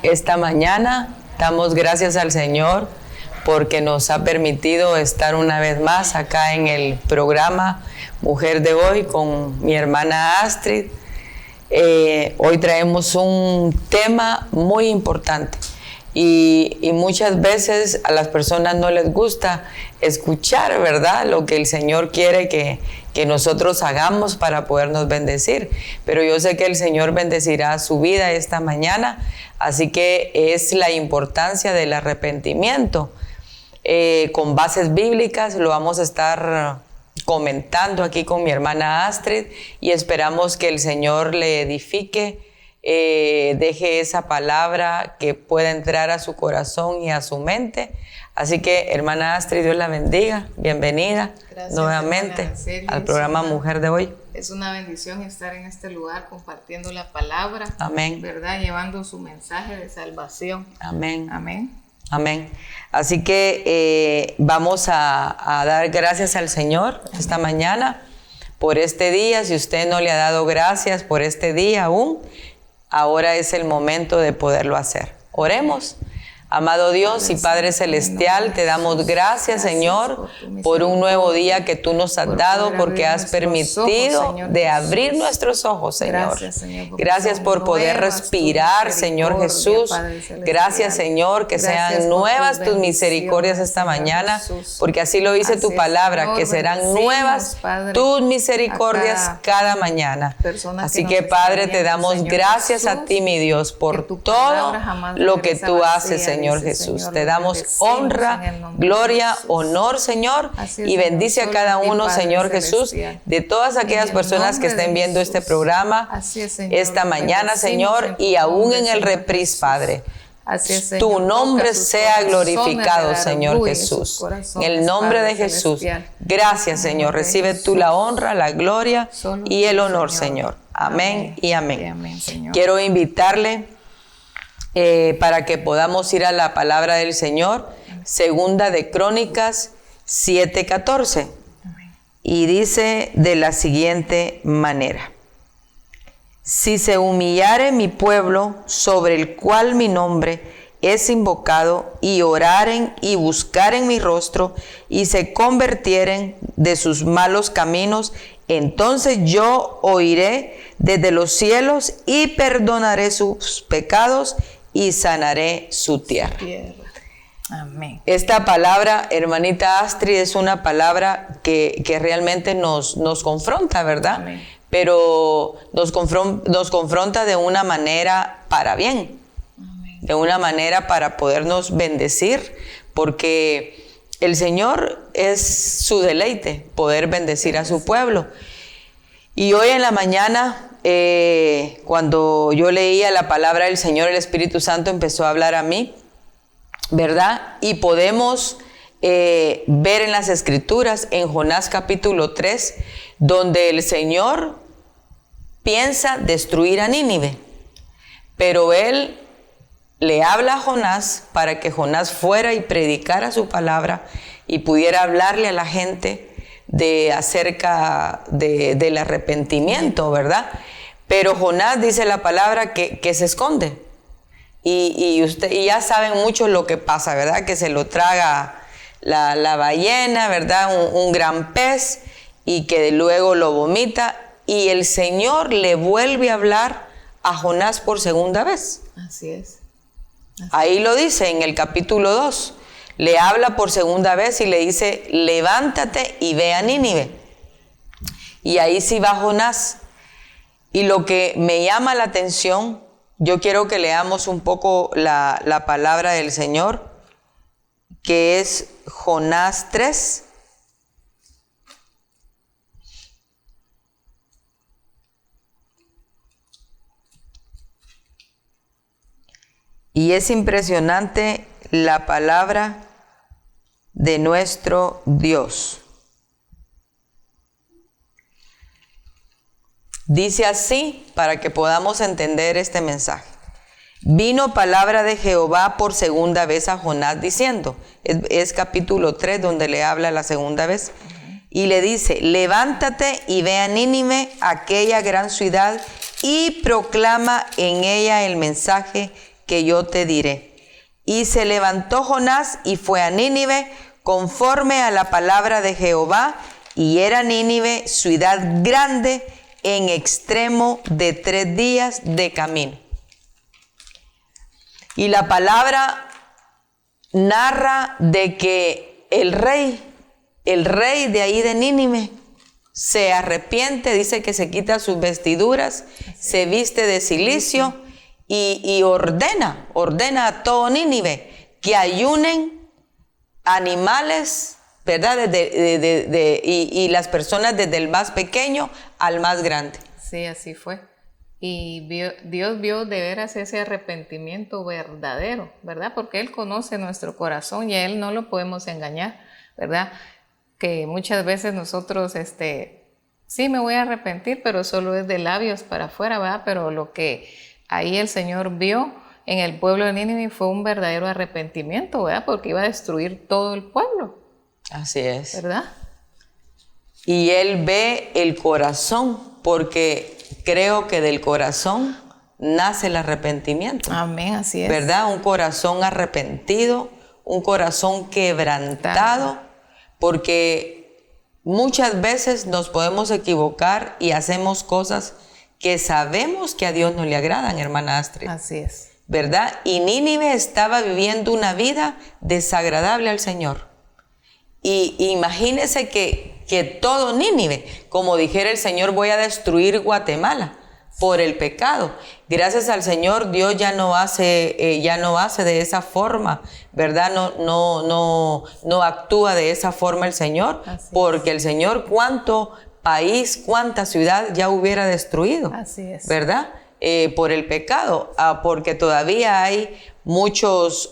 esta mañana. Damos gracias al Señor porque nos ha permitido estar una vez más acá en el programa Mujer de Hoy con mi hermana Astrid. Hoy traemos un tema muy importante y muchas veces a las personas no les gusta escuchar, ¿verdad?, lo que el Señor quiere que nosotros hagamos para podernos bendecir. Pero yo sé que el Señor bendecirá su vida esta mañana, así que es la importancia del arrepentimiento. Con bases bíblicas lo vamos a estar comentando aquí con mi hermana Astrid y esperamos que el Señor le edifique, deje esa palabra que pueda entrar a su corazón y a su mente. Así que, hermana Astrid, Dios la bendiga. Bienvenida. Gracias, nuevamente al programa Mujer de Hoy. Es una bendición estar en este lugar compartiendo la palabra. Amén. ¿Verdad? Llevando su mensaje de salvación. Amén. Amén. Amén. Así que vamos a dar gracias al Señor esta mañana por este día. Si usted no le ha dado gracias por este día aún, ahora es el momento de poderlo hacer. Oremos. Amado Dios y Padre Celestial, te damos gracias, Señor, por un nuevo día que tú nos has dado, porque has permitido de abrir nuestros ojos, Señor. Gracias por poder respirar, Señor Jesús. Gracias, Señor, que sean nuevas tus misericordias esta mañana, porque así lo dice tu palabra, que serán nuevas tus misericordias cada mañana. Así que, Padre, te damos gracias a ti, mi Dios, por todo lo que tú haces, Señor Jesús. Te damos honra, gloria, honor, Señor, y bendice a cada uno, Señor Jesús, de todas aquellas personas que estén viendo este programa esta mañana, Señor, y aún en el reprise, Padre. Tu nombre sea glorificado, Señor Jesús. En el nombre de Jesús. Gracias, Señor. Recibe tú la honra, la gloria y el honor, Señor. Amén y amén. Quiero invitarle para que podamos ir a la palabra del Señor, segunda de Crónicas 7:14, y dice de la siguiente manera: si se humillare mi pueblo, sobre el cual mi nombre es invocado, y oraren y buscaren mi rostro, y se convirtieren de sus malos caminos, entonces yo oiré desde los cielos y perdonaré sus pecados y sanaré su tierra. Amén. Esta palabra, hermanita Astrid, es una palabra que realmente nos confronta, ¿verdad? Amén. Pero nos confronta de una manera para bien. Amén. De una manera para podernos bendecir, porque el Señor es su deleite, poder bendecir a su pueblo. Y hoy en la mañana, cuando yo leía la palabra del Señor, el Espíritu Santo empezó a hablar a mí, ¿verdad? Y podemos ver en las Escrituras, en Jonás capítulo 3, donde el Señor piensa destruir a Nínive, pero Él le habla a Jonás para que Jonás fuera y predicara su palabra y pudiera hablarle a la gente acerca del arrepentimiento, ¿verdad? Pero Jonás, dice la palabra, que se esconde. Y ya saben mucho lo que pasa, ¿verdad? Que se lo traga la ballena, ¿verdad? Un gran pez, y que luego lo vomita. Y el Señor le vuelve a hablar a Jonás por segunda vez. Así es. Ahí lo dice en el capítulo 2. Le habla por segunda vez y le dice: levántate y ve a Nínive. Y ahí sí va Jonás. Y lo que me llama la atención, yo quiero que leamos un poco la palabra del Señor, que es Jonás 3. Y es impresionante la palabra de nuestro Dios. Dice así, para que podamos entender este mensaje: vino palabra de Jehová por segunda vez a Jonás diciendo, es capítulo 3 donde le habla la segunda vez, y le dice: levántate y ve a Nínive, aquella gran ciudad, y proclama en ella el mensaje que yo te diré. Y se levantó Jonás y fue a Nínive conforme a la palabra de Jehová, y era Nínive ciudad grande en extremo de 3 días de camino. Y la palabra narra de que el rey de ahí de Nínive se arrepiente, dice que se quita sus vestiduras, se viste de cilicio y ordena a todo Nínive que ayunen animales, ¿verdad? Y las personas desde el más pequeño al más grande. Sí, así fue. Y Dios vio de veras ese arrepentimiento verdadero, ¿verdad? Porque Él conoce nuestro corazón y a Él no lo podemos engañar, ¿verdad? Que muchas veces nosotros, sí me voy a arrepentir, pero solo es de labios para afuera, ¿verdad? Pero lo que ahí el Señor vio en el pueblo de Nínive fue un verdadero arrepentimiento, ¿verdad? Porque iba a destruir todo el pueblo. Así es. ¿Verdad? Y Él ve el corazón, porque creo que del corazón nace el arrepentimiento. Amén, así es. ¿Verdad? Un corazón arrepentido, un corazón quebrantado, porque muchas veces nos podemos equivocar y hacemos cosas que sabemos que a Dios no le agradan, hermana Astrid. Así es. ¿Verdad? Y Nínive estaba viviendo una vida desagradable al Señor. Y imagínese que todo Nínive, como dijera el Señor, voy a destruir Guatemala por el pecado. Gracias al Señor, Dios ya no hace de esa forma, ¿verdad? No actúa de esa forma el Señor, porque el Señor cuánto país, cuánta ciudad ya hubiera destruido. Así es. ¿Verdad? Por el pecado, porque todavía hay muchos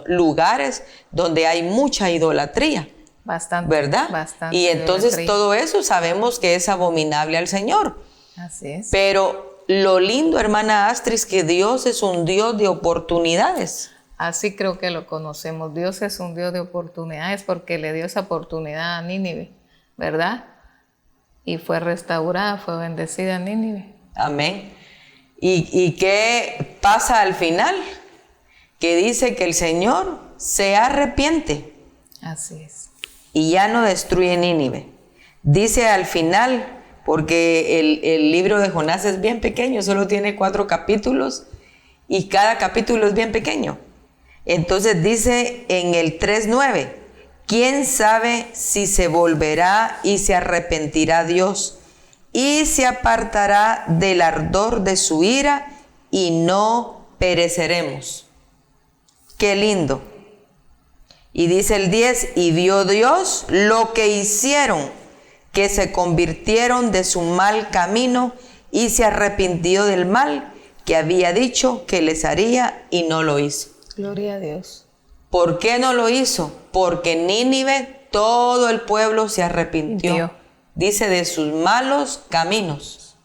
lugares donde hay mucha idolatría. Bastante. ¿Verdad? Bastante. Y entonces todo eso sabemos que es abominable al Señor. Así es. Pero lo lindo, hermana Astrid, es que Dios es un Dios de oportunidades. Así creo que lo conocemos. Dios es un Dios de oportunidades porque le dio esa oportunidad a Nínive, ¿verdad? Y fue restaurada, fue bendecida Nínive. Amén. ¿Y qué pasa al final? Que dice que el Señor se arrepiente. Así es. Y ya no destruye Nínive. Dice al final, porque el libro de Jonás es bien pequeño, solo tiene 4 capítulos y cada capítulo es bien pequeño. Entonces dice en el 3:9, ¿quién sabe si se volverá y se arrepentirá Dios y se apartará del ardor de su ira y no pereceremos? Qué lindo. Y dice el 10, y vio Dios lo que hicieron, que se convirtieron de su mal camino y se arrepintió del mal que había dicho que les haría y no lo hizo. Gloria a Dios. ¿Por qué no lo hizo? Porque en Nínive todo el pueblo se arrepintió. Dice de sus malos caminos.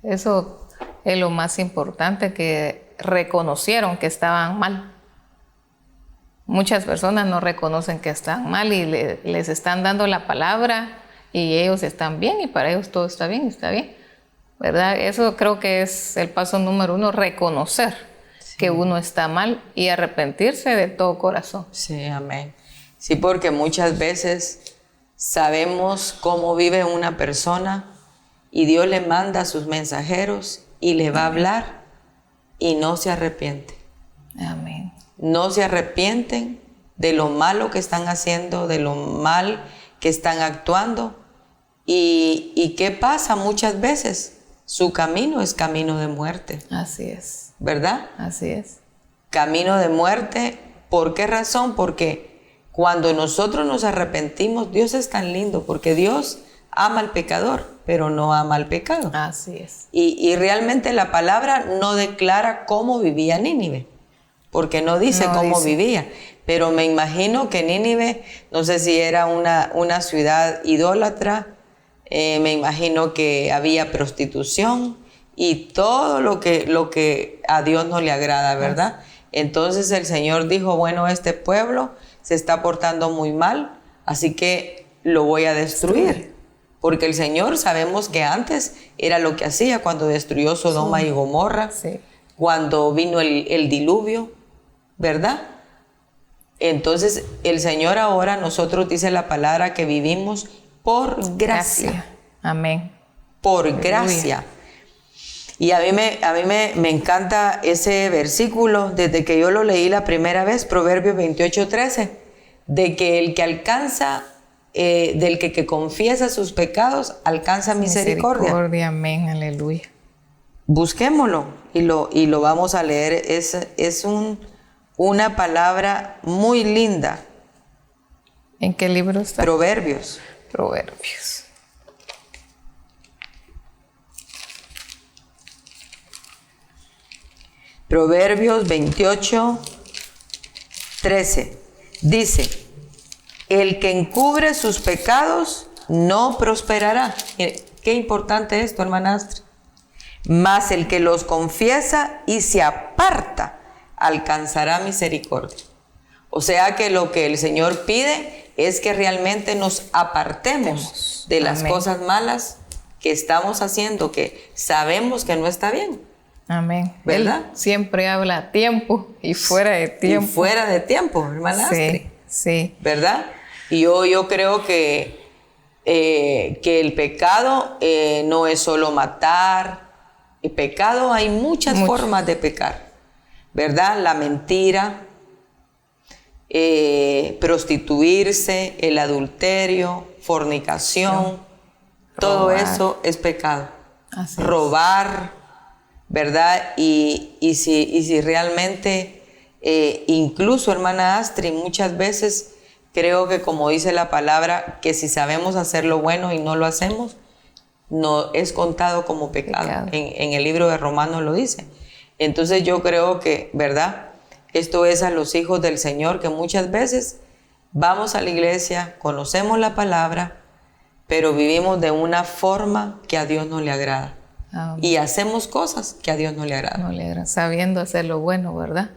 Eso es lo más importante, que reconocieron que estaban mal. Muchas personas no reconocen que están mal y les están dando la palabra y ellos están bien y para ellos todo está bien, ¿verdad? Eso creo que es el paso número 1, reconocer que uno está mal y arrepentirse de todo corazón. Sí, amén. Sí, porque muchas veces sabemos cómo vive una persona y Dios le manda a sus mensajeros y le va a hablar y no se arrepiente. Amén. No se arrepienten de lo malo que están haciendo, de lo mal que están actuando. ¿Y qué pasa muchas veces? Su camino es camino de muerte. Así es. ¿Verdad? Así es. Camino de muerte. ¿Por qué razón? Porque cuando nosotros nos arrepentimos, Dios es tan lindo, porque Dios ama al pecador, pero no ama al pecado. Así es. Y realmente la palabra no declara cómo vivía Nínive, porque no dice cómo vivía. Pero me imagino que Nínive, no sé si era una ciudad idólatra, me imagino que había prostitución y todo lo que a Dios no le agrada, ¿verdad? Entonces el Señor dijo, bueno, este pueblo se está portando muy mal, así que lo voy a destruir. Porque el Señor sabemos que antes era lo que hacía cuando destruyó Sodoma y Gomorra. Sí. cuando vino el diluvio, ¿verdad? Entonces el Señor ahora, nosotros dice la palabra que vivimos por gracia. Amén. Por Aleluya. gracia. Y a mí me encanta ese versículo desde que yo lo leí la primera vez, Proverbios 28:13, de que el que alcanza, del que confiesa sus pecados, alcanza misericordia. Amén, aleluya. Busquémoslo y lo vamos a leer. Es una palabra muy linda. ¿En qué libro está? Proverbios. Proverbios. Proverbios 28:13. Dice: el que encubre sus pecados no prosperará. Mire, qué importante esto, hermanastra. Mas el que los confiesa y se aparta alcanzará misericordia. O sea que lo que el Señor pide es que realmente nos apartemos de las cosas malas que estamos haciendo, que sabemos que no está bien. Amén. ¿Verdad? Él siempre habla a tiempo y fuera de tiempo. Y fuera de tiempo, hermanastra. Sí. ¿Verdad? Y yo creo que el pecado no es solo matar. El pecado, hay muchas formas de pecar, ¿verdad? La mentira, prostituirse, el adulterio, fornicación, todo eso es pecado. Así es. Robar, ¿verdad? Y si realmente, incluso, hermana Astrid, muchas veces creo que, como dice la palabra, que si sabemos hacer lo bueno y no lo hacemos, no es contado como pecado. En el libro de Romanos lo dice. Entonces yo creo que, ¿verdad? Esto es a los hijos del Señor, que muchas veces vamos a la iglesia, conocemos la palabra, pero vivimos de una forma que a Dios no le agrada. Y hacemos cosas que a Dios no le agrada. No le agrada, sabiendo hacer lo bueno, ¿verdad?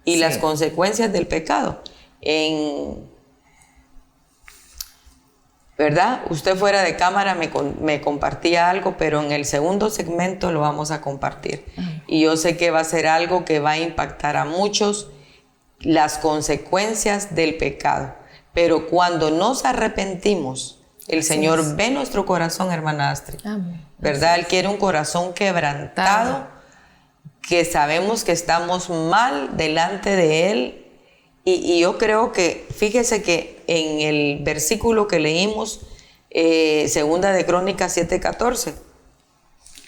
Y Sí. las consecuencias del pecado. ¿Verdad? Usted fuera de cámara me compartía algo, pero en el segundo segmento lo vamos a compartir. Y yo sé que va a ser algo que va a impactar a muchos, las consecuencias del pecado. Pero cuando nos arrepentimos, el Señor ve nuestro corazón, hermana Astrid. Amén. ¿Verdad? Él quiere un corazón quebrantado, que sabemos que estamos mal delante de Él. Y yo creo que, fíjese que en el versículo que leímos, segunda de Crónicas 7:14,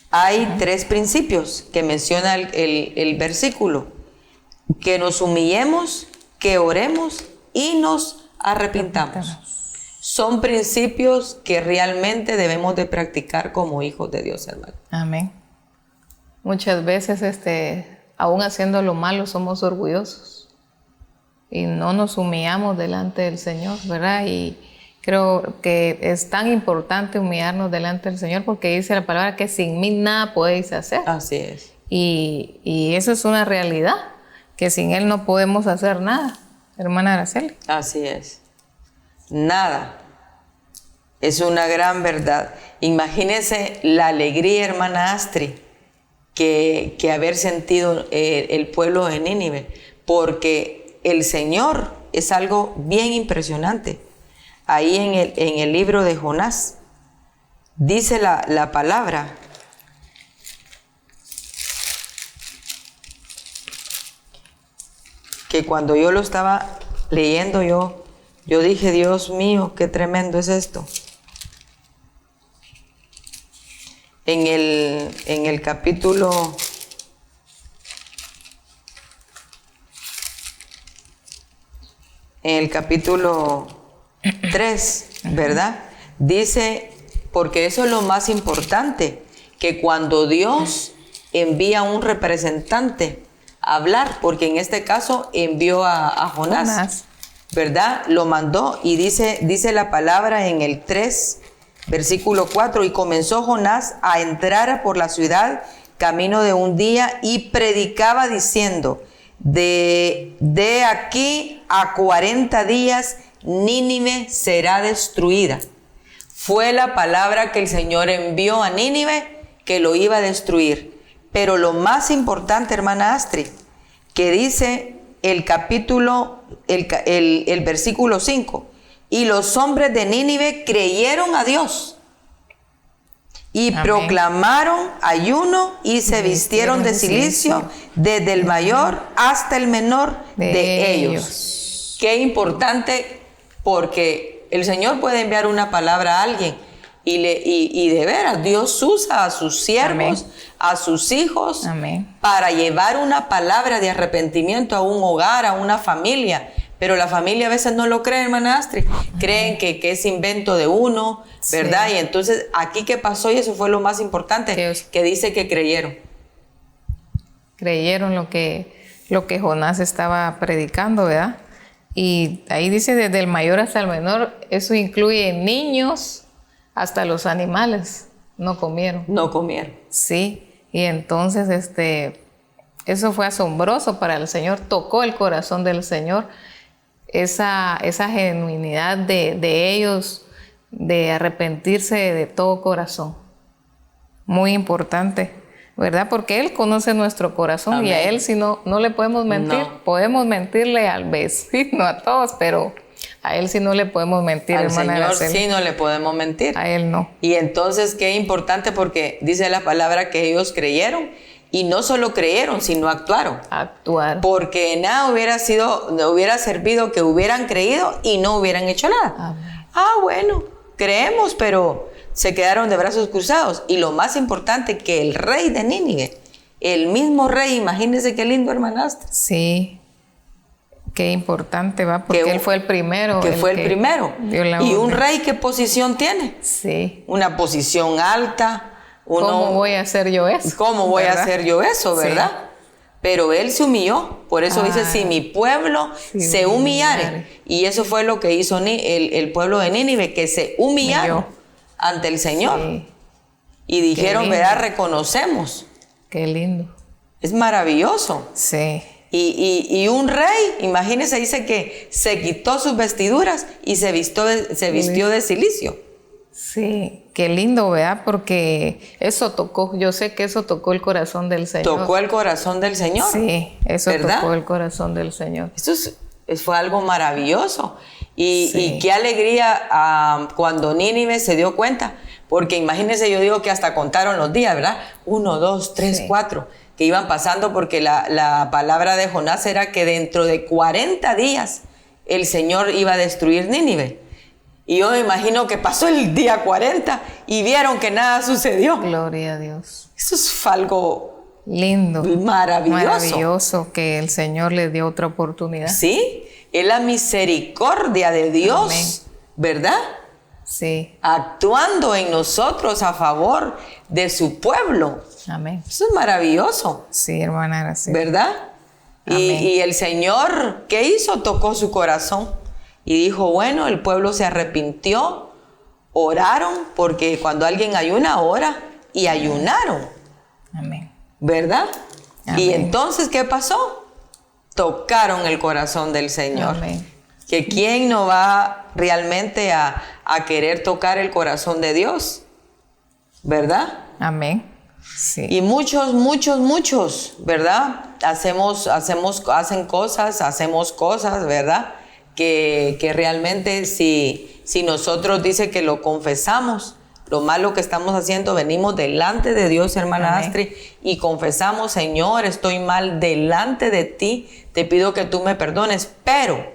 hay 3 principios que menciona el versículo: que nos humillemos, que oremos y nos arrepintamos. Son principios que realmente debemos de practicar como hijos de Dios, hermano. Amén. Muchas veces, aún haciendo lo malo, somos orgullosos y no nos humillamos delante del Señor, ¿verdad? Y creo que es tan importante humillarnos delante del Señor, porque dice la palabra que sin mí nada podéis hacer. Así es. Y eso es una realidad, que sin Él no podemos hacer nada, hermana Araceli. Así es. Nada. Es una gran verdad. Imagínese la alegría, hermana Astrid, que haber sentido el pueblo de Nínive, porque el Señor es algo bien impresionante. Ahí en el libro de Jonás dice la palabra que cuando yo lo estaba leyendo, yo dije: Dios mío, qué tremendo es esto. En el capítulo 3, ¿verdad? Dice, porque eso es lo más importante, que cuando Dios envía un representante a hablar, porque en este caso envió a Jonás, ¿verdad? Lo mandó, y dice la palabra en el 3, versículo 4, y comenzó Jonás a entrar por la ciudad camino de un día y predicaba diciendo: de aquí a 40 días Nínive será destruida. Fue la palabra que el Señor envió a Nínive, que lo iba a destruir. Pero lo más importante, hermana Astrid, que dice el capítulo, el versículo 5, y los hombres de Nínive creyeron a Dios y Amén. proclamaron ayuno y se vistieron de silicio, desde el mayor hasta el menor de ellos. Qué importante, porque el Señor puede enviar una palabra a alguien y de veras Dios usa a sus siervos, Amén. a sus hijos, Amén. para llevar una palabra de arrepentimiento a un hogar, a una familia. Pero la familia a veces no lo cree, hermana Astrid. Creen que es invento de uno, ¿verdad? Sí. Y entonces, aquí ¿qué pasó? Y eso fue lo más importante, que dice que creyeron. Creyeron lo que Jonás estaba predicando, ¿verdad? Y ahí dice desde el mayor hasta el menor, eso incluye niños hasta los animales, no comieron. No comieron. Sí, y entonces eso fue asombroso para el Señor, tocó el corazón del Señor, esa genuinidad de ellos, de arrepentirse de todo corazón. Muy importante, ¿verdad? Porque Él conoce nuestro corazón. Amén. Y a Él si no le podemos mentir. No. Podemos mentirle al vecino, a todos, pero a Él sí no le podemos mentir, al hermana Señor Araceli. Sí no le podemos mentir. A Él no. Y entonces qué importante, porque dice la palabra que ellos creyeron, y no solo creyeron, sino actuaron. Actuar. Porque nada hubiera servido que hubieran creído y no hubieran hecho nada. Amén. Bueno, creemos, pero se quedaron de brazos cruzados. Y lo más importante, que el rey de Nínive, el mismo rey, imagínense qué lindo, hermanaste. Sí, qué importante, va, porque él fue el primero. Que fue el primero. Y un rey, ¿qué posición tiene? Sí. Una posición alta. ¿Cómo voy a hacer yo eso? ¿Cómo voy a hacer yo eso, verdad? Sí. Pero él se humilló. Por eso dice, si mi pueblo se humillare. Y eso fue lo que hizo el pueblo de Nínive, que se humillaron ante el Señor. Sí. Y dijeron, ¿verdad? Reconocemos. Qué lindo. Es maravilloso. Sí. Y un rey, imagínense, dice que se quitó sus vestiduras y se vistió de silicio. Sí, qué lindo, ¿verdad? Porque eso tocó, yo sé que eso tocó el corazón del Señor. Tocó el corazón del Señor. Sí, eso, ¿verdad? Tocó el corazón del Señor. Eso fue algo maravilloso. Y qué alegría cuando Nínive se dio cuenta. Porque imagínense, yo digo que hasta contaron los días, ¿verdad? 1, 2, 3, 4, que iban pasando, porque la palabra de Jonás era que dentro de 40 días el Señor iba a destruir Nínive. Y yo me imagino que pasó el día 40 y vieron que nada sucedió. Gloria a Dios. Eso fue algo lindo. Maravilloso. Maravilloso que el Señor le dio otra oportunidad. Sí, es la misericordia de Dios. Amén. ¿Verdad? Sí. Actuando en nosotros a favor de su pueblo. Amén. Eso es maravilloso. Sí, hermana Araceli. ¿Verdad? Y el Señor, ¿qué hizo? Tocó su corazón. Y dijo, bueno, el pueblo se arrepintió, oraron, porque cuando alguien ayuna, ora, y ayunaron. Amén. ¿Verdad? Amén. Y entonces, ¿qué pasó? Tocaron el corazón del Señor. Amén. Que quién no va realmente a querer tocar el corazón de Dios, ¿verdad? Amén. Sí. Y muchos, ¿verdad? Hacen cosas, ¿verdad? Que realmente si nosotros dice que lo confesamos, lo malo que estamos haciendo, venimos delante de Dios, hermana Amén. Astrid, y confesamos, Señor, estoy mal delante de ti, te pido que tú me perdones, pero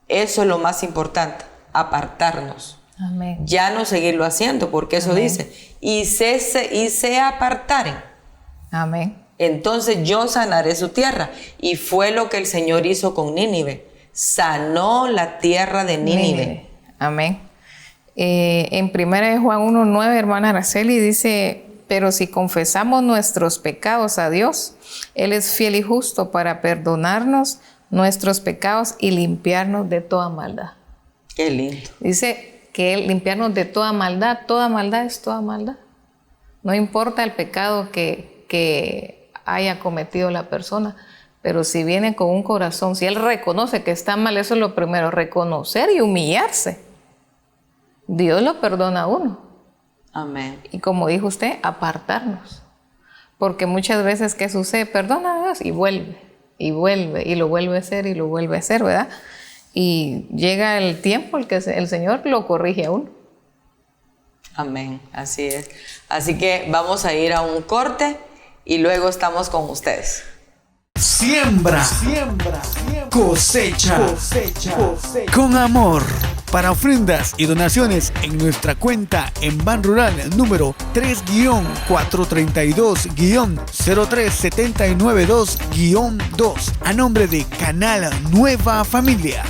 eso es lo más importante, apartarnos. Amén. Ya no seguirlo haciendo, porque eso Amén. dice, y se apartaren. Amén. Entonces yo sanaré su tierra. Y fue lo que el Señor hizo con Nínive. Sanó la tierra de Nínive. Amén. En 1 Juan 1:9, hermana Araceli, dice, pero si confesamos nuestros pecados a Dios, Él es fiel y justo para perdonarnos nuestros pecados y limpiarnos de toda maldad. Qué lindo. Dice que Él limpiarnos de toda maldad es toda maldad. No importa el pecado que haya cometido la persona, pero si viene con un corazón, si él reconoce que está mal, eso es lo primero, reconocer y humillarse. Dios lo perdona a uno. Amén. Y como dijo usted, apartarnos. Porque muchas veces, ¿qué sucede? Perdona a Dios y vuelve, y lo vuelve a hacer, y lo vuelve a hacer, ¿verdad? Y llega el tiempo en que el Señor lo corrige a uno. Amén, así es. Así que vamos a ir a un corte y luego estamos con ustedes. Siembra, cosecha, con amor. Para ofrendas y donaciones en nuestra cuenta en Ban Rural número 3-432-03792-2 a nombre de Canal Nueva Familia.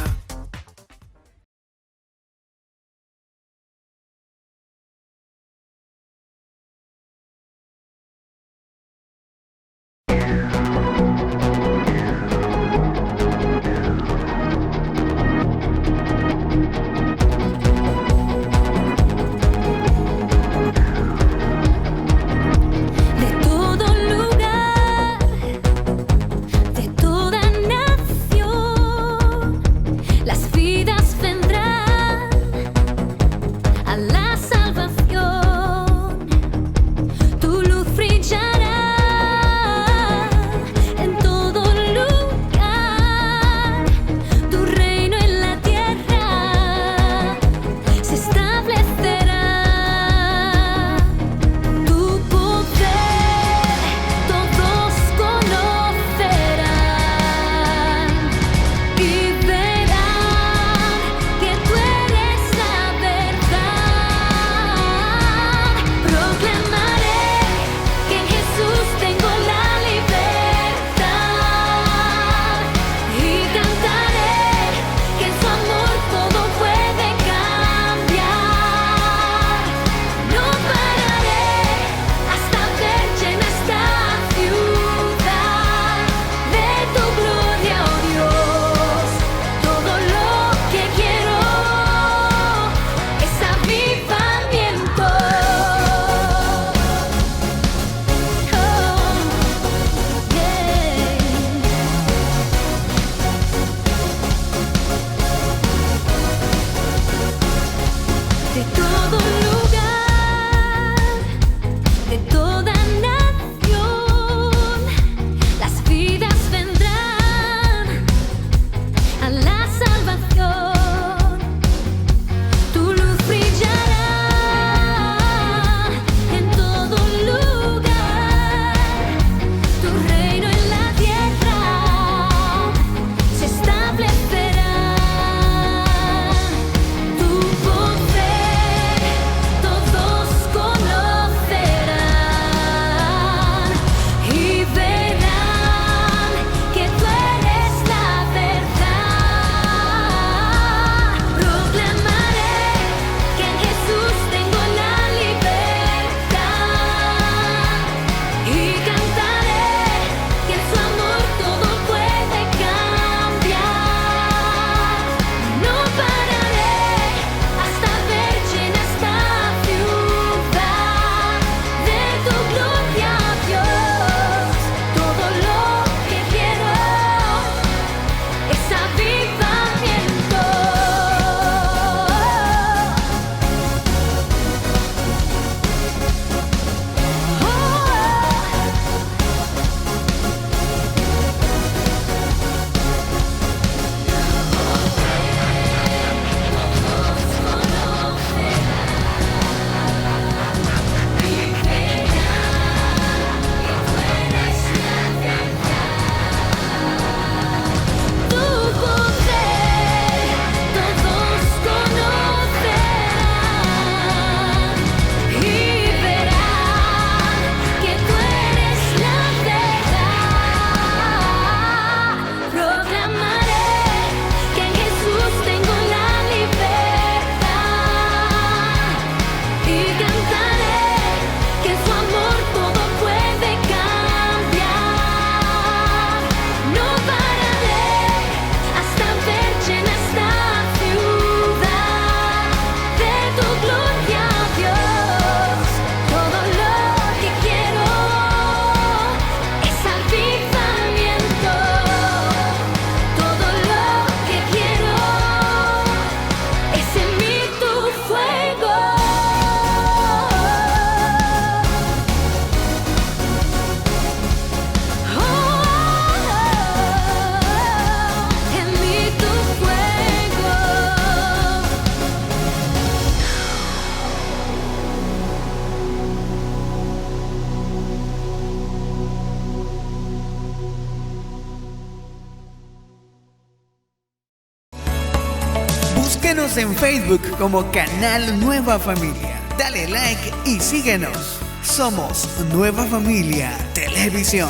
Síguenos en Facebook como Canal Nueva Familia. Dale like y síguenos. Somos Nueva Familia Televisión.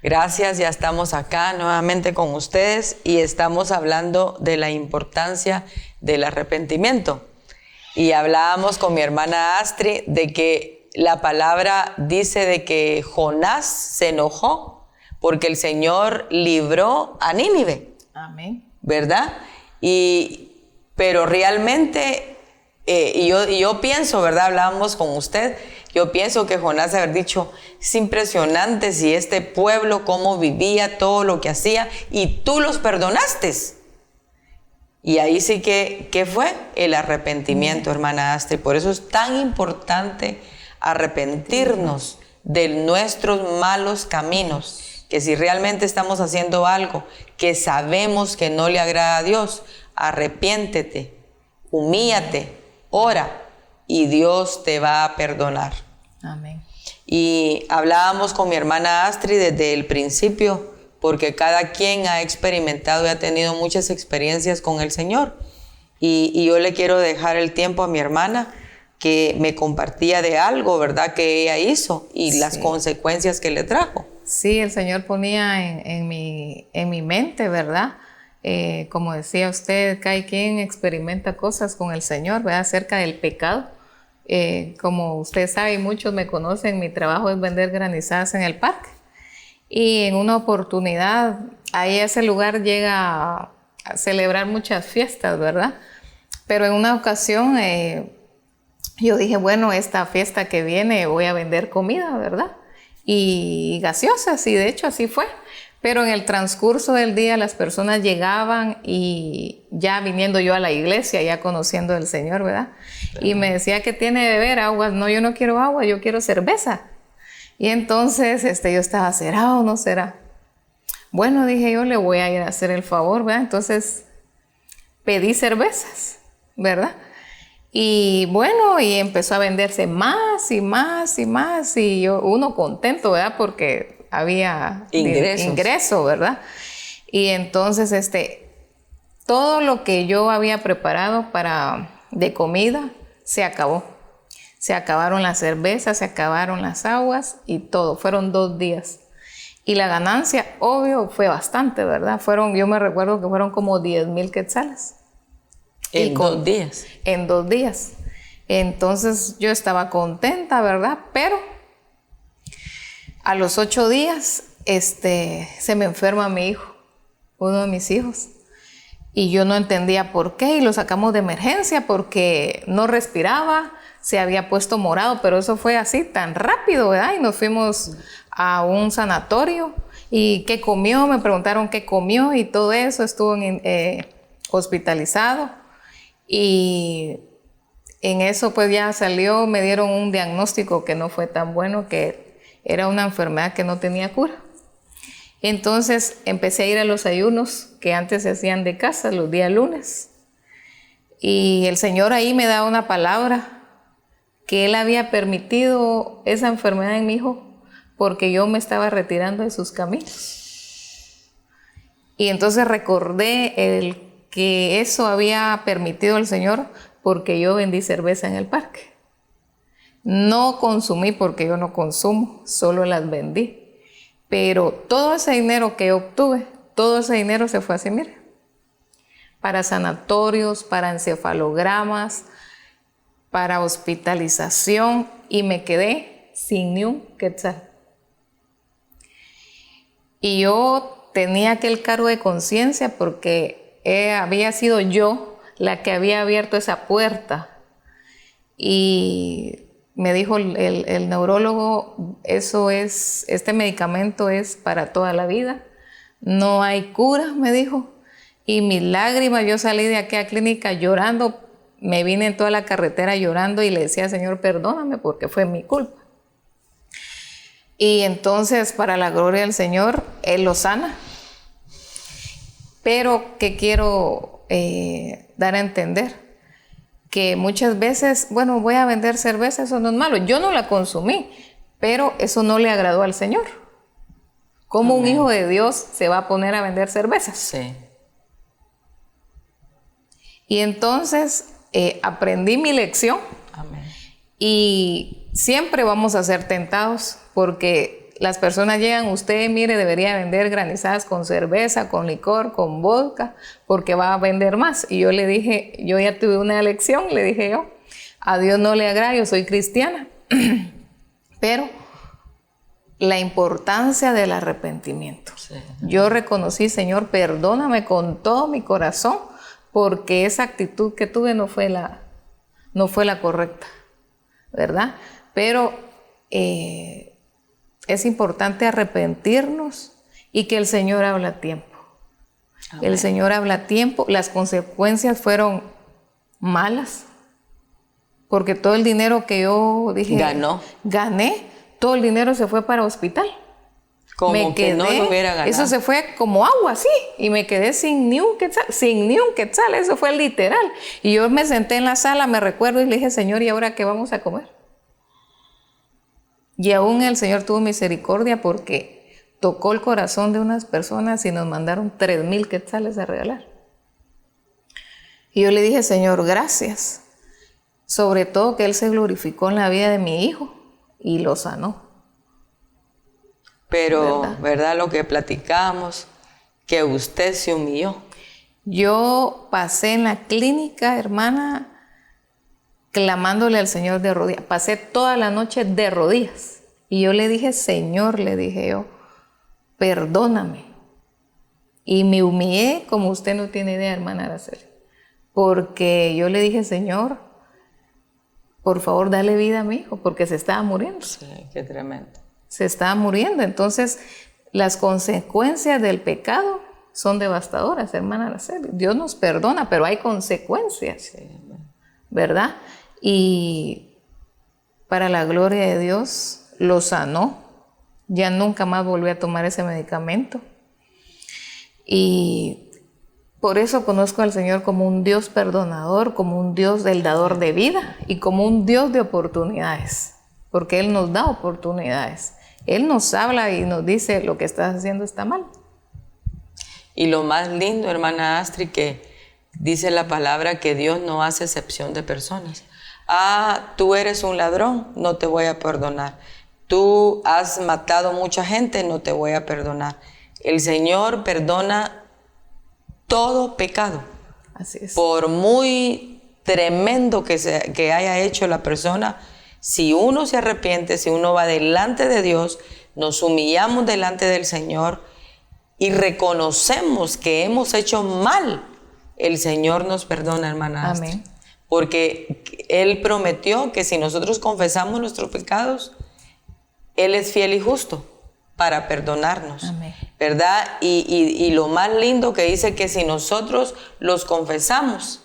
Gracias, ya estamos acá nuevamente con ustedes y estamos hablando de la importancia del arrepentimiento. Y hablábamos con mi hermana Astrid de que la palabra dice de que Jonás se enojó porque el Señor libró a Nínive. Amén. ¿Verdad? Pero realmente, yo pienso, ¿verdad? Hablábamos con usted, yo pienso que Jonás haber dicho, es impresionante si este pueblo, cómo vivía, todo lo que hacía, y tú los perdonaste. Y ahí sí que, ¿qué fue? El arrepentimiento, hermana Astrid. Por eso es tan importante arrepentirnos de nuestros malos caminos, que si realmente estamos haciendo algo que sabemos que no le agrada a Dios, arrepiéntete, humíllate, ora y Dios te va a perdonar. Amén. Y hablábamos con mi hermana Astrid desde el principio, porque cada quien ha experimentado y ha tenido muchas experiencias con el Señor. Y yo le quiero dejar el tiempo a mi hermana que me compartía de algo, ¿verdad?, que ella hizo y las consecuencias que le trajo. Sí, el Señor ponía en mi mente, ¿verdad? Como decía usted, cada quien experimenta cosas con el Señor, ¿verdad?, acerca del pecado. Como usted sabe y muchos me conocen, mi trabajo es vender granizadas en el parque. Y en una oportunidad, ahí a ese lugar llega a celebrar muchas fiestas, ¿verdad? Pero en una ocasión yo dije, bueno, esta fiesta que viene voy a vender comida, ¿verdad? Y gaseosas, y de hecho así fue. Pero en el transcurso del día las personas llegaban y ya viniendo yo a la iglesia, ya conociendo al Señor, ¿verdad? Y me decía, ¿qué tiene de beber? Agua. No, yo no quiero agua, yo quiero cerveza. Y entonces yo estaba, ¿será o no será? Bueno, dije yo, le voy a ir a hacer el favor, ¿verdad? Entonces pedí cervezas, ¿verdad? Y bueno, y empezó a venderse más y más y más, y uno contento, ¿verdad? Porque había ingreso, ¿verdad? Y entonces todo lo que yo había preparado de comida se acabó. Se acabaron las cervezas, se acabaron las aguas y todo. Fueron 2 días. Y la ganancia, obvio, fue bastante, ¿verdad? Yo me recuerdo que fueron como 10,000 quetzales. ¿En 2 días? En 2 días. Entonces yo estaba contenta, ¿verdad? Pero a los 8 días se me enferma mi hijo, uno de mis hijos. Y yo no entendía por qué, y lo sacamos de emergencia porque no respiraba, se había puesto morado, pero eso fue así tan rápido, ¿verdad? Y nos fuimos a un sanatorio. ¿Y qué comió? Me preguntaron qué comió y todo eso. Estuvo hospitalizado. Y en eso pues ya salió, me dieron un diagnóstico que no fue tan bueno, que era una enfermedad que no tenía cura. Entonces empecé a ir a los ayunos que antes se hacían de casa los días lunes. Y el Señor ahí me da una palabra que Él había permitido esa enfermedad en mi hijo porque yo me estaba retirando de sus caminos. Y entonces recordé que eso había permitido el Señor porque yo vendí cerveza en el parque. No consumí porque yo no consumo, solo las vendí. Pero todo ese dinero que obtuve, todo ese dinero se fue así, mire, para sanatorios, para encefalogramas, para hospitalización, y me quedé sin ni un quetzal. Y yo tenía aquel cargo de conciencia porque había sido yo la que había abierto esa puerta. Y me dijo el neurólogo, este medicamento es para toda la vida, no hay cura, me dijo. Y mis lágrimas, yo salí de aquella clínica llorando, me vine en toda la carretera llorando y le decía, Señor, perdóname porque fue mi culpa. Y entonces, para la gloria del Señor, Él lo sana. Pero que quiero dar a entender que muchas veces, bueno, voy a vender cerveza, eso no es malo. Yo no la consumí, pero eso no le agradó al Señor. ¿Cómo un hijo de Dios se va a poner a vender cervezas? Sí. Y entonces aprendí mi lección. Amén. Y siempre vamos a ser tentados porque las personas llegan, usted mire, debería vender granizadas con cerveza, con licor, con vodka, porque va a vender más. Y yo le dije, yo ya tuve una lección, le dije yo, a Dios no le agrada, yo soy cristiana, pero la importancia del arrepentimiento. Sí. Yo reconocí, Señor, perdóname con todo mi corazón, porque esa actitud que tuve no fue la correcta, ¿verdad? Pero es importante arrepentirnos y que el Señor habla a tiempo. Amén. El Señor habla a tiempo. Las consecuencias fueron malas, porque todo el dinero que yo dije gané, todo el dinero se fue para hospital. Como me quedé, que no lo hubiera ganado. Eso se fue como agua, así, y me quedé sin ni un quetzal, eso fue literal. Y yo me senté en la sala, me recuerdo, y le dije, Señor, ¿y ahora qué vamos a comer? Y aún el Señor tuvo misericordia porque tocó el corazón de unas personas y nos mandaron 3,000 quetzales a regalar. Y yo le dije, Señor, gracias. Sobre todo que Él se glorificó en la vida de mi hijo y lo sanó. Pero, ¿verdad? Lo que platicamos, que usted se humilló. Yo pasé en la clínica, hermana, clamándole al Señor de rodillas. Pasé toda la noche de rodillas. Y yo le dije, Señor, le dije yo, perdóname. Y me humillé como usted no tiene idea, hermana Araceli. Porque yo le dije, Señor, por favor, dale vida a mi hijo, porque se estaba muriendo. Sí, qué tremendo. Se estaba muriendo. Entonces, las consecuencias del pecado son devastadoras, hermana Araceli. Dios nos perdona, pero hay consecuencias, ¿verdad? Y para la gloria de Dios, lo sanó. Ya nunca más volví a tomar ese medicamento. Y por eso conozco al Señor como un Dios perdonador, como un Dios del dador de vida y como un Dios de oportunidades, porque Él nos da oportunidades. Él nos habla y nos dice, lo que estás haciendo está mal. Y lo más lindo, hermana Astrid, que dice la palabra que Dios no hace excepción de personas. Ah, tú eres un ladrón, no te voy a perdonar. Tú has matado mucha gente, no te voy a perdonar. El Señor perdona todo pecado. Así es. Por muy tremendo que haya hecho la persona, si uno se arrepiente, si uno va delante de Dios, nos humillamos delante del Señor y reconocemos que hemos hecho mal, el Señor nos perdona, hermana Astrid. Amén. Porque Él prometió que si nosotros confesamos nuestros pecados, Él es fiel y justo para perdonarnos. Amén. ¿Verdad? Y lo más lindo que dice que si nosotros los confesamos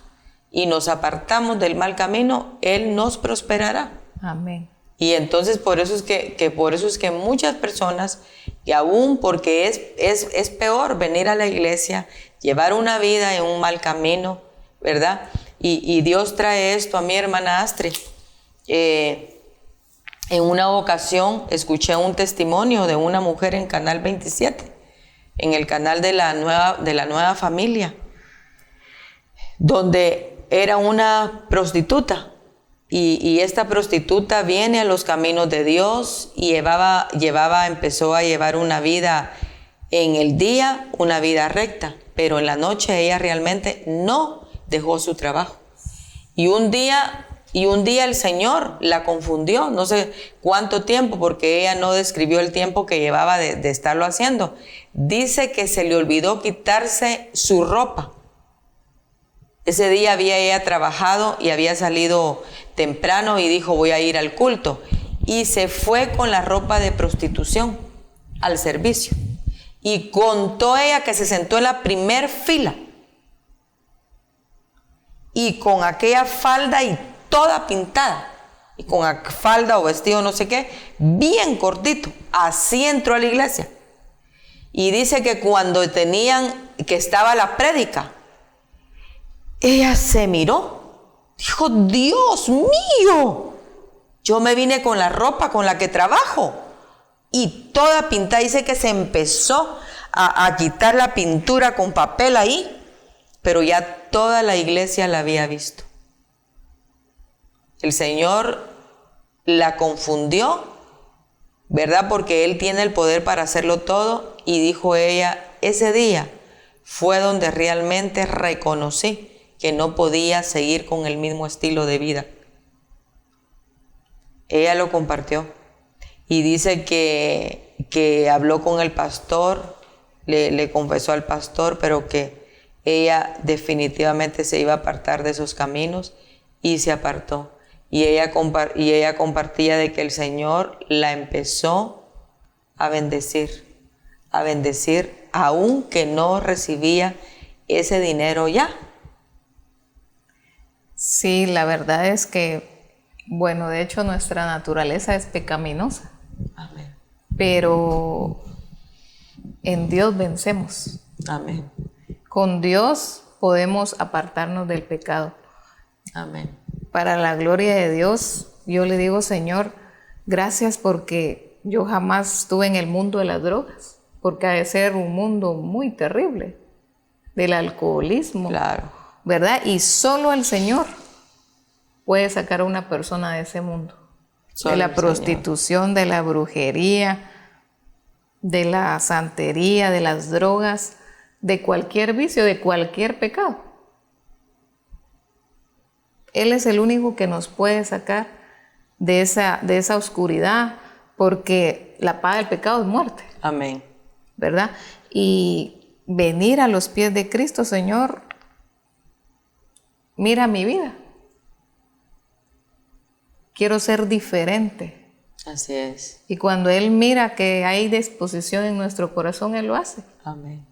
y nos apartamos del mal camino, Él nos prosperará. Amén. Y entonces por eso es que muchas personas, y aún porque es peor venir a la iglesia, llevar una vida en un mal camino, ¿verdad? Y Dios trae esto a mi hermana Astrid. En una ocasión escuché un testimonio de una mujer en Canal 27, en el canal de la nueva familia, donde era una prostituta. Y esta prostituta viene a los caminos de Dios y empezó a llevar una vida en el día, una vida recta, pero en la noche ella realmente no dejó su trabajo. Y un día el Señor la confundió, no sé cuánto tiempo, porque ella no describió el tiempo que llevaba de estarlo haciendo. Dice que se le olvidó quitarse su ropa. Ese día había ella trabajado y había salido temprano y dijo, voy a ir al culto. Y se fue con la ropa de prostitución al servicio. Y contó ella que se sentó en la primer fila. Y con aquella falda y toda pintada. Y con falda o vestido no sé qué, bien cortito. Así entró a la iglesia. Y dice que cuando que estaba la prédica, ella se miró, dijo, Dios mío, yo me vine con la ropa con la que trabajo y toda pintada. Dice que se empezó a quitar la pintura con papel ahí pero ya toda la iglesia la había visto. El Señor la confundió, ¿verdad? Porque Él tiene el poder para hacerlo todo, y dijo ella, ese día fue donde realmente reconocí que no podía seguir con el mismo estilo de vida. Ella lo compartió y dice que habló con el pastor, le confesó al pastor, pero que ella definitivamente se iba a apartar de esos caminos, y se apartó. Y ella compartía de que el Señor la empezó a bendecir, aunque no recibía ese dinero ya. Sí, la verdad es que, bueno, de hecho nuestra naturaleza es pecaminosa. Amén. Pero en Dios vencemos. Amén. Con Dios podemos apartarnos del pecado. Amén. Para la gloria de Dios, yo le digo, Señor, gracias porque yo jamás estuve en el mundo de las drogas, porque ha de ser un mundo muy terrible, del alcoholismo, Claro. ¿verdad? Y solo el Señor puede sacar a una persona de ese mundo, Solo de la el prostitución, de la brujería, de la santería, de las drogas, de cualquier vicio, de cualquier pecado. Él es el único que nos puede sacar de esa oscuridad, porque la paga del pecado es muerte. Amén. ¿Verdad? Y venir a los pies de Cristo, Señor, mira mi vida. Quiero ser diferente. Así es. Y cuando Él mira que hay disposición en nuestro corazón, Él lo hace. Amén.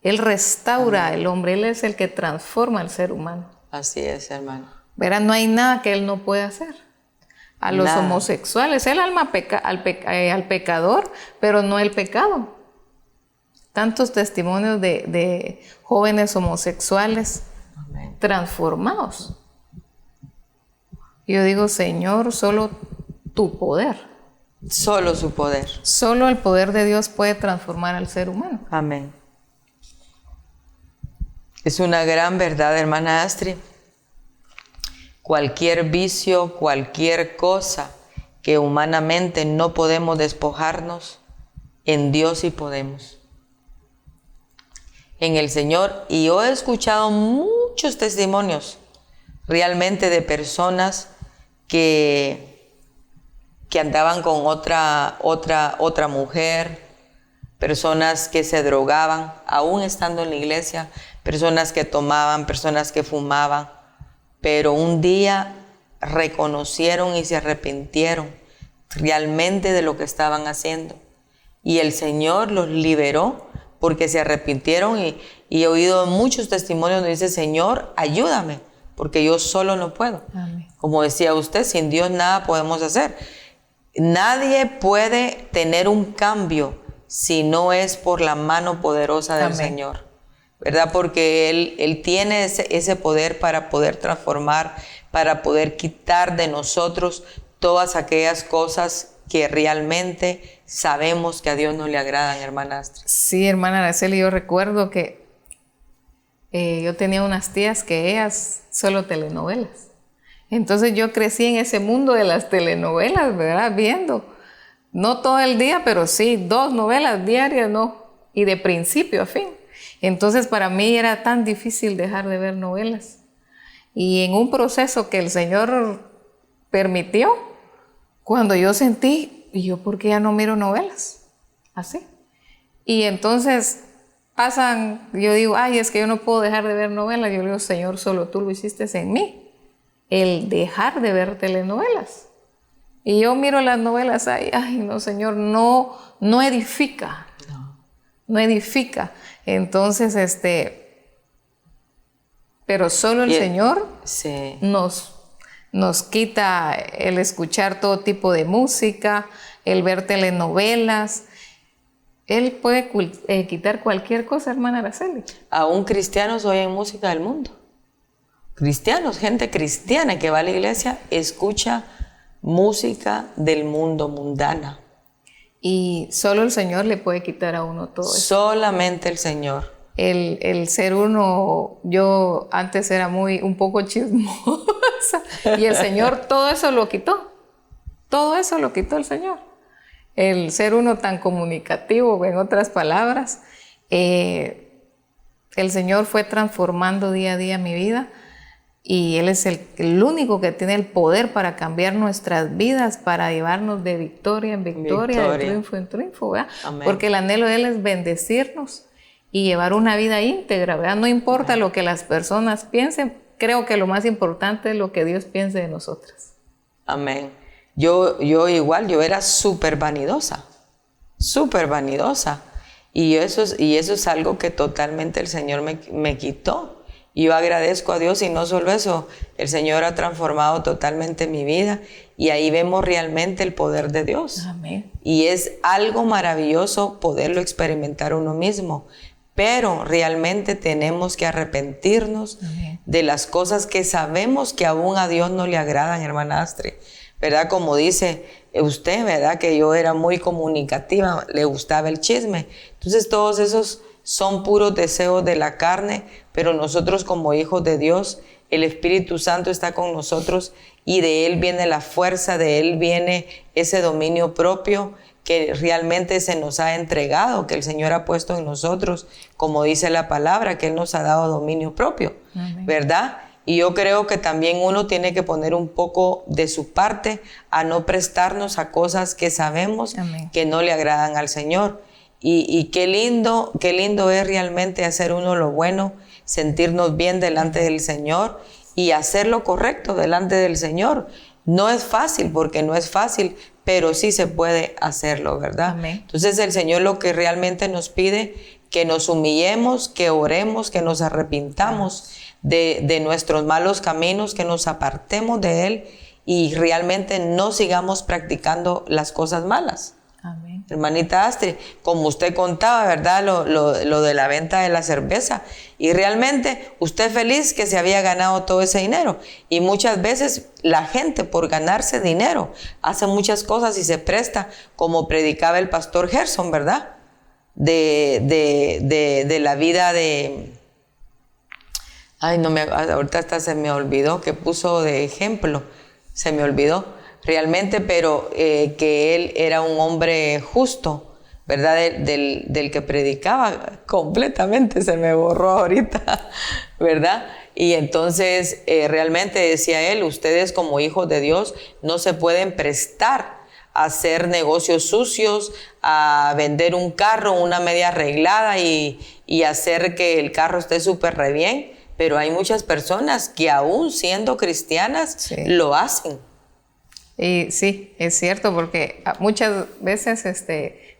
Él restaura al hombre, Él es el que transforma al ser humano. Así es, hermano. Verá, no hay nada que Él no pueda hacer. A los Nada. homosexuales, Él alma al pecador, pero no el pecado. Tantos testimonios de jóvenes homosexuales Amén. transformados. Yo digo, Señor, solo tu poder, Solo su poder. solo el poder de Dios puede transformar al ser humano. Amén. Es una gran verdad, hermana Astrid. Cualquier vicio, cualquier cosa que humanamente no podemos despojarnos, en Dios sí podemos. En el Señor. Y yo he escuchado muchos testimonios realmente de personas que andaban con otra mujer, personas que se drogaban, aún estando en la iglesia, personas que tomaban, personas que fumaban, pero un día reconocieron y se arrepintieron realmente de lo que estaban haciendo. Y el Señor los liberó porque se arrepintieron, y he oído muchos testimonios donde dice, Señor, ayúdame, porque yo solo no puedo. Amén. Como decía usted, sin Dios nada podemos hacer. Nadie puede tener un cambio si no es por la mano poderosa del Amén. Señor, ¿verdad? Porque Él tiene ese poder para poder transformar, para poder quitar de nosotros todas aquellas cosas que realmente sabemos que a Dios no le agradan, hermana Astrid. Sí, hermana Araceli, yo recuerdo que yo tenía unas tías que ellas solo telenovelas. Entonces yo crecí en ese mundo de las telenovelas, ¿verdad? Viendo, no todo el día, pero sí 2 novelas diarias, ¿no? Y de principio a fin. Entonces para mí era tan difícil dejar de ver novelas. Y en un proceso que el Señor permitió, cuando yo sentí, ¿y yo por qué ya no miro novelas? Así. Y entonces pasan, yo digo, ay, es que yo no puedo dejar de ver novelas. Yo le digo, Señor, solo tú lo hiciste en mí, el dejar de ver telenovelas. Y yo miro las novelas, ay, no, Señor, no edifica. No edifica. Entonces, pero solo el Señor sí. nos quita el escuchar todo tipo de música, el ver telenovelas. Él puede quitar cualquier cosa, hermana Araceli. Aún cristianos oyen música del mundo. Cristianos, gente cristiana que va a la iglesia, escucha música del mundo, mundana. Y solo el Señor le puede quitar a uno todo eso. Solamente el Señor. el ser uno, yo antes era un poco chismosa y el Señor todo eso lo quitó. Todo eso lo quitó el Señor. El ser uno tan comunicativo, en otras palabras, el Señor fue transformando día a día mi vida y Él es el único que tiene el poder para cambiar nuestras vidas, para llevarnos de victoria en victoria, de triunfo en triunfo, ¿verdad? Amén. Porque el anhelo de Él es bendecirnos y llevar una vida íntegra, ¿verdad? No importa Amén. Lo que las personas piensen, creo que lo más importante es lo que Dios piense de nosotras. Amén. Yo igual, yo era súper vanidosa. Y eso es algo que totalmente el Señor me quitó. Y yo agradezco a Dios, y no solo eso, el Señor ha transformado totalmente mi vida y ahí vemos realmente el poder de Dios. Amén. Y es algo maravilloso poderlo experimentar uno mismo, pero realmente tenemos que arrepentirnos Amén. De las cosas que sabemos que aún a Dios no le agradan, hermana Astrid, ¿verdad? Como dice usted, ¿verdad? Que yo era muy comunicativa, le gustaba el chisme. Entonces todos esos son puros deseos de la carne, pero nosotros como hijos de Dios, el Espíritu Santo está con nosotros y de Él viene la fuerza, de Él viene ese dominio propio que realmente se nos ha entregado, que el Señor ha puesto en nosotros, como dice la palabra, que Él nos ha dado dominio propio, Amén. ¿Verdad? Y yo creo que también uno tiene que poner un poco de su parte a no prestarnos a cosas que sabemos Amén. Que no le agradan al Señor. Y qué lindo es realmente hacer uno lo bueno, sentirnos bien delante del Señor y hacer lo correcto delante del Señor. No es fácil, porque no es fácil, pero sí se puede hacerlo, ¿verdad? Amén. Entonces el Señor lo que realmente nos pide, que nos humillemos, que oremos, que nos arrepintamos de nuestros malos caminos, que nos apartemos de Él y realmente no sigamos practicando las cosas malas. Amén. Hermanita Astrid, como usted contaba, ¿verdad? Lo de la venta de la cerveza. Y realmente usted feliz que se había ganado todo ese dinero. Y muchas veces la gente, por ganarse dinero, hace muchas cosas y se presta, como predicaba el pastor Gerson, ¿verdad? De la vida de... Ay, ahorita hasta se me olvidó que puso de ejemplo. Se me olvidó. Realmente, pero que él era un hombre justo, ¿verdad? Del que predicaba, completamente se me borró ahorita, ¿verdad? Y entonces realmente decía él, ustedes como hijos de Dios no se pueden prestar a hacer negocios sucios, a vender un carro, una media arreglada y hacer que el carro esté súper re bien, pero hay muchas personas que aún siendo cristianas sí. Lo hacen. Y sí, es cierto, porque muchas veces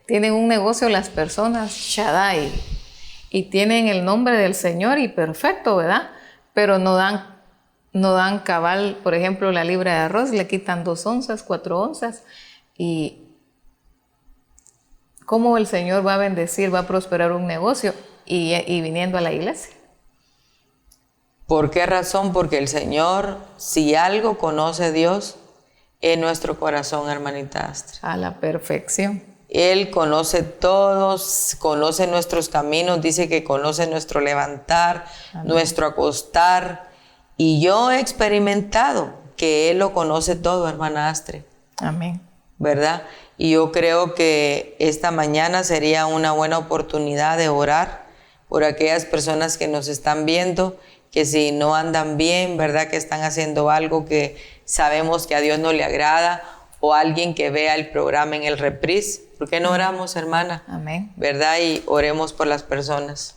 tienen un negocio las personas, Shaddai, y tienen el nombre del Señor y perfecto, ¿verdad? Pero no dan cabal, por ejemplo, la libra de arroz, le quitan 2 onzas, 4 onzas, y ¿cómo el Señor va a bendecir, va a prosperar un negocio y viniendo a la iglesia? ¿Por qué razón? Porque el Señor, si algo conoce Dios, en nuestro corazón, hermanita Astrid. A la perfección. Él conoce todos, conoce nuestros caminos, dice que conoce nuestro levantar, Amén. Nuestro acostar. Y yo he experimentado que Él lo conoce todo, hermana Astrid. Amén. ¿Verdad? Y yo creo que esta mañana sería una buena oportunidad de orar por aquellas personas que nos están viendo, que si no andan bien, ¿verdad? Que están haciendo algo que sabemos que a Dios no le agrada, o alguien que vea el programa en el reprise. ¿Por qué no oramos, hermana? Amén. ¿Verdad? Y oremos por las personas.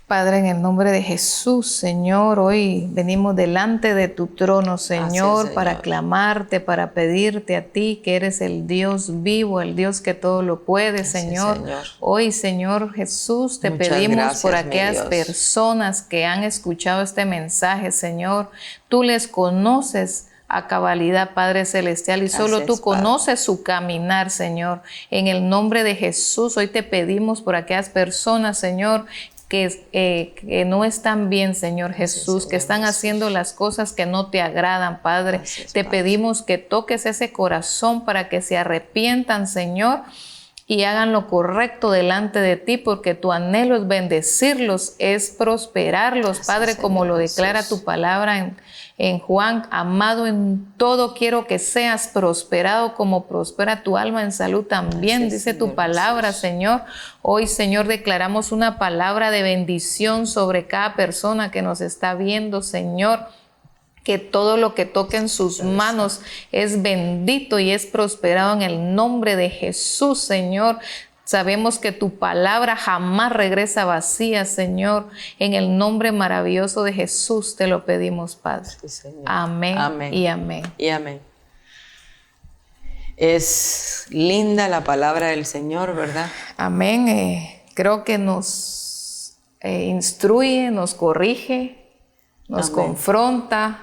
Padre, en el nombre de Jesús, Señor, hoy venimos delante de tu trono, Señor, para clamarte, para pedirte a ti que eres el Dios vivo, el Dios que todo lo puede, Señor. Hoy, Señor Jesús, te pedimos por aquellas personas que han escuchado este mensaje, Señor. Tú les conoces a cabalidad, Padre Celestial, y solo tú conoces su caminar, Señor. En el nombre de Jesús, hoy te pedimos por aquellas personas, Señor, que no están bien, Señor Jesús, que están haciendo las cosas que no te agradan, Padre. Te pedimos que toques ese corazón para que se arrepientan, Señor, y hagan lo correcto delante de ti, porque tu anhelo es bendecirlos, es prosperarlos, Gracias, Padre, como Señor lo declara Jesús. tu palabra en Juan. Amado, en todo quiero que seas prosperado como prospera tu alma en salud también, Gracias, dice tu Señor palabra, Jesús. Señor. Hoy, Señor, declaramos una palabra de bendición sobre cada persona que nos está viendo, Señor. Que todo lo que toque en sus manos es bendito y es prosperado en el nombre de Jesús, Señor. Sabemos que tu palabra jamás regresa vacía, Señor. En el nombre maravilloso de Jesús te lo pedimos, Padre. Sí, Señor. Amén, Amén y amén. y amén. Es linda la palabra del Señor, ¿verdad? Amén. Creo que nos instruye, nos corrige, nos Amén. confronta.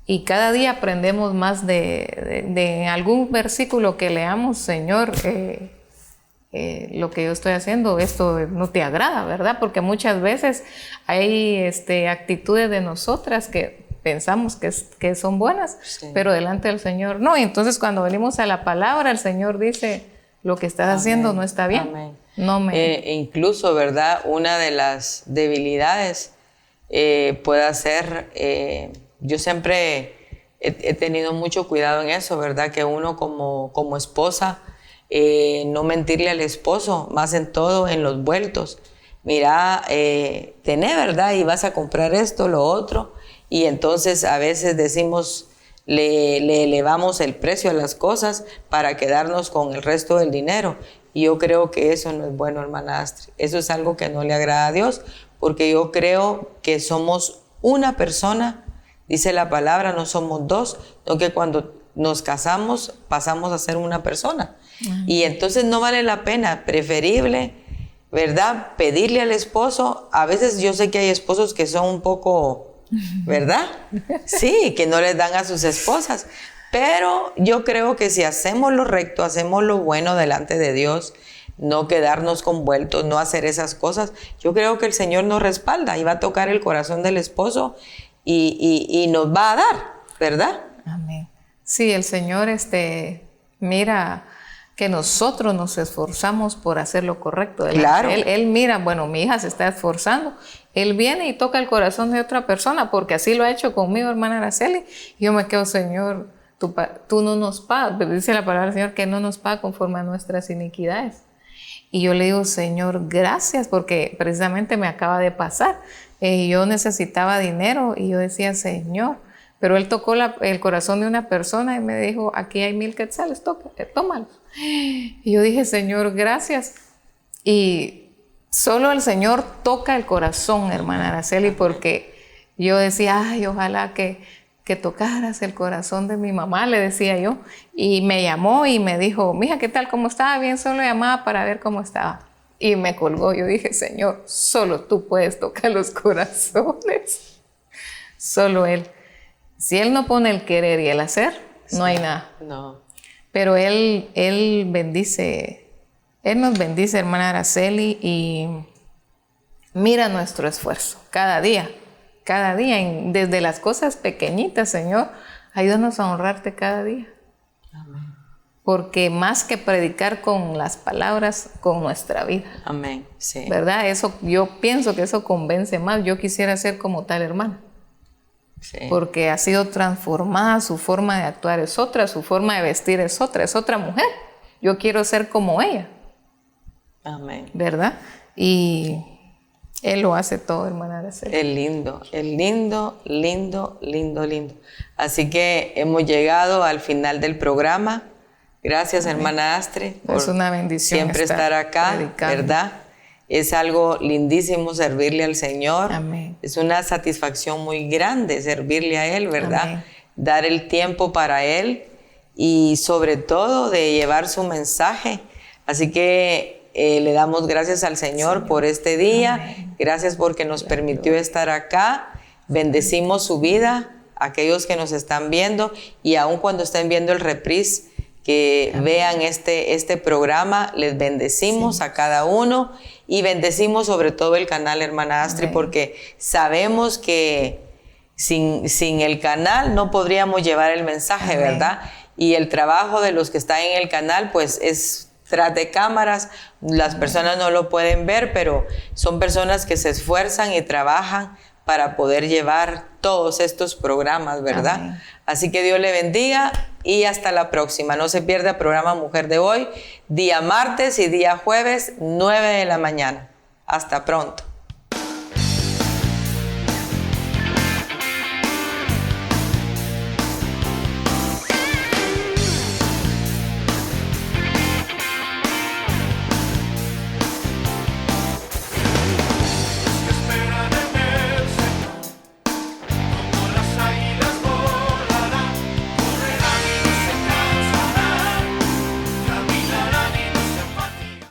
Y cada día aprendemos más de algún versículo que leamos, Señor, lo que yo estoy haciendo, esto no te agrada, ¿verdad? Porque muchas veces hay actitudes de nosotras que pensamos que son buenas, Sí. pero delante del Señor no. Y entonces cuando venimos a la palabra, el Señor dice, lo que estás haciendo no está bien. Amén. No me... Incluso, ¿verdad? Una de las debilidades puede ser, yo siempre he tenido mucho cuidado en eso, ¿verdad? Que uno como esposa, no mentirle al esposo, más en todo, en los vueltos. Mira, tenés, ¿verdad? Y vas a comprar esto, lo otro. Y entonces a veces decimos, le elevamos el precio a las cosas para quedarnos con el resto del dinero. Y yo creo que eso no es bueno, hermana Astrid. Eso es algo que no le agrada a Dios, porque yo creo que somos una persona, dice la palabra, no somos dos, sino que cuando nos casamos pasamos a ser una persona. Y entonces no vale la pena, preferible, ¿verdad? Pedirle al esposo. A veces yo sé que hay esposos que son un poco, ¿verdad? Sí, que no les dan a sus esposas. Pero yo creo que si hacemos lo recto, hacemos lo bueno delante de Dios, no quedarnos convueltos, no hacer esas cosas, yo creo que el Señor nos respalda y va a tocar el corazón del esposo y nos va a dar, ¿verdad? Amén. Sí, el Señor mira que nosotros nos esforzamos por hacer lo correcto. Claro. Él mira, bueno, mi hija se está esforzando. Él viene y toca el corazón de otra persona, porque así lo ha hecho conmigo, hermana Araceli. Yo me quedo, Señor, tú no nos pagas, pero dice la palabra del Señor que no nos paga conforme a nuestras iniquidades. Y yo le digo, Señor, gracias, porque precisamente me acaba de pasar. Yo necesitaba dinero y yo decía, Señor, pero Él tocó el corazón de una persona y me dijo, aquí hay 1000 quetzales, tómalos. Y yo dije, Señor, gracias. Y solo el Señor toca el corazón, hermana Araceli, porque yo decía, ay, ojalá que tocaras el corazón de mi mamá, le decía yo. Y me llamó y me dijo, mija, ¿qué tal? ¿Cómo estaba? Bien, solo llamaba para ver cómo estaba. Y me colgó. Yo dije, Señor, solo tú puedes tocar los corazones. Solo Él. Si Él no pone el querer y el hacer, no hay nada. No. Pero Él bendice, Él nos bendice, hermana Araceli, y mira nuestro esfuerzo cada día, desde las cosas pequeñitas, Señor, ayúdanos a honrarte cada día. Amén. Porque más que predicar con las palabras, con nuestra vida. Amén. Sí. ¿Verdad? Eso, yo pienso que eso convence más. Yo quisiera ser como tal hermana. Sí. Porque ha sido transformada, su forma de actuar es otra, su forma de vestir es otra mujer. Yo quiero ser como ella. Amén. ¿Verdad? Y Él lo hace todo, hermana Araceli. Es lindo, es lindo, lindo, lindo, lindo. Así que hemos llegado al final del programa. Gracias, hermana Astrid, por Es una bendición siempre estar acá, predicando. ¿verdad? Es algo lindísimo servirle al Señor. Amén. Es una satisfacción muy grande servirle a Él, ¿verdad? Amén. Dar el tiempo para Él y sobre todo de llevar su mensaje. Así que le damos gracias al Señor por este día. Amén. Gracias porque nos permitió estar acá. Bendecimos su vida, aquellos que nos están viendo y aun cuando estén viendo el reprise, que vean este programa, les bendecimos a cada uno y bendecimos sobre todo el canal, hermana Astrid, porque sabemos que sin el canal no podríamos llevar el mensaje, ¿verdad? Y el trabajo de los que están en el canal pues es tras de cámaras, las personas no lo pueden ver, pero son personas que se esfuerzan y trabajan para poder llevar todos estos programas, ¿verdad? Amén. Así que Dios le bendiga y hasta la próxima. No se pierda el programa Mujer de Hoy, día martes y día jueves, 9 de la mañana. Hasta pronto.